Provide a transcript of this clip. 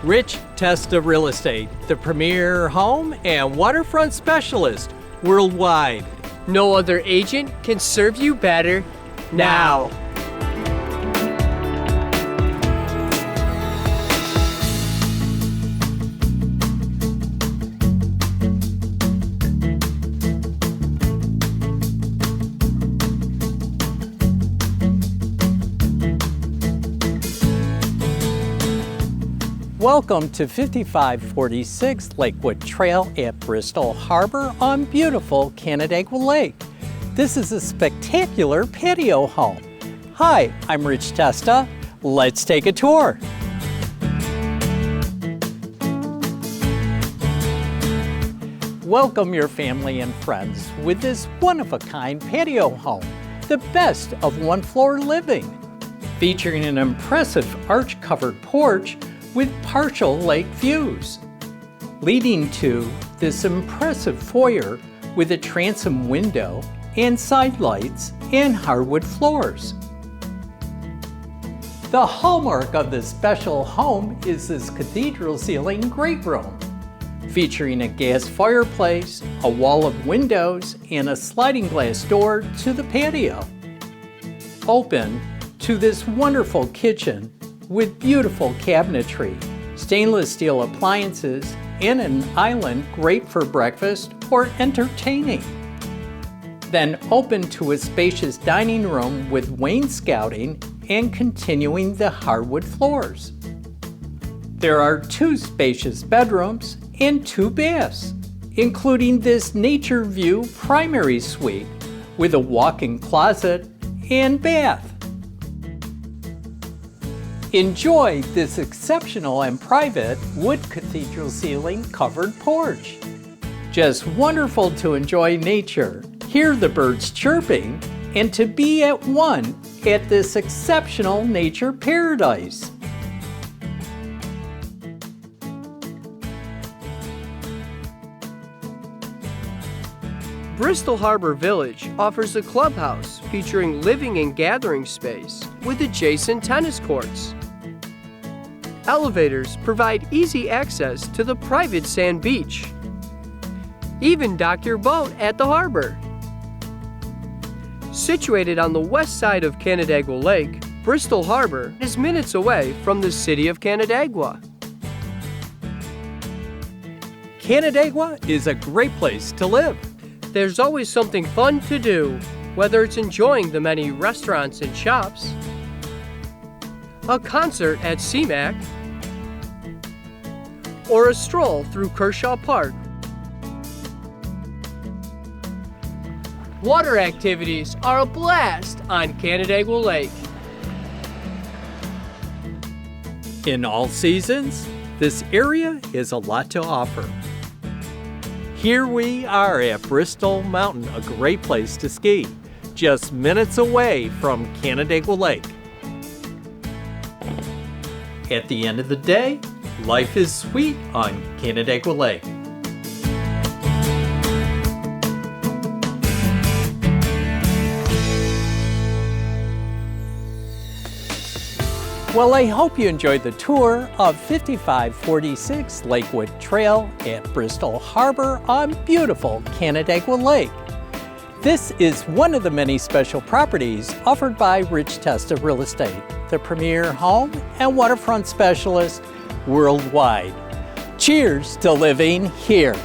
Rich Testa Real Estate, the premier home and waterfront specialist worldwide. No other agent can serve you better now. Welcome to 5546 Lakewood Trail at Bristol Harbor on beautiful Canandaigua Lake. This is a spectacular patio home. Hi, I'm Rich Testa. Let's take a tour. Welcome your family and friends with this one-of-a-kind patio home, the best of one-floor living. Featuring an impressive arch-covered porch with partial lake views, leading to this impressive foyer with a transom window and side lights and hardwood floors. The hallmark of this special home is this cathedral ceiling great room, featuring a gas fireplace, a wall of windows, and a sliding glass door to the patio. Open to this wonderful kitchen with beautiful cabinetry, stainless steel appliances, and an island great for breakfast or entertaining. Then open to a spacious dining room with wainscoting and continuing the hardwood floors. There are 2 spacious bedrooms and 2 baths, including this nature view primary suite with a walk-in closet and bath. Enjoy this exceptional and private wood cathedral ceiling covered porch. Just wonderful to enjoy nature, hear the birds chirping, and to be at one at this exceptional nature paradise. Bristol Harbor Village offers a clubhouse featuring living and gathering space with adjacent tennis courts. Elevators provide easy access to the private sand beach. Even dock your boat at the harbor. Situated on the west side of Canandaigua Lake, Bristol Harbor is minutes away from the city of Canandaigua. Canandaigua is a great place to live. There's always something fun to do, whether it's enjoying the many restaurants and shops, a concert at CMAC, or a stroll through Kershaw Park. Water activities are a blast on Canandaigua Lake. In all seasons, this area has a lot to offer. Here we are at Bristol Mountain, a great place to ski, just minutes away from Canandaigua Lake. At the end of the day, life is sweet on Canandaigua Lake. Well, I hope you enjoyed the tour of 5546 Lakewood Trail at Bristol Harbor on beautiful Canandaigua Lake. This is one of the many special properties offered by Rich Testa Real Estate, the premier home and waterfront specialist worldwide. Cheers to living here.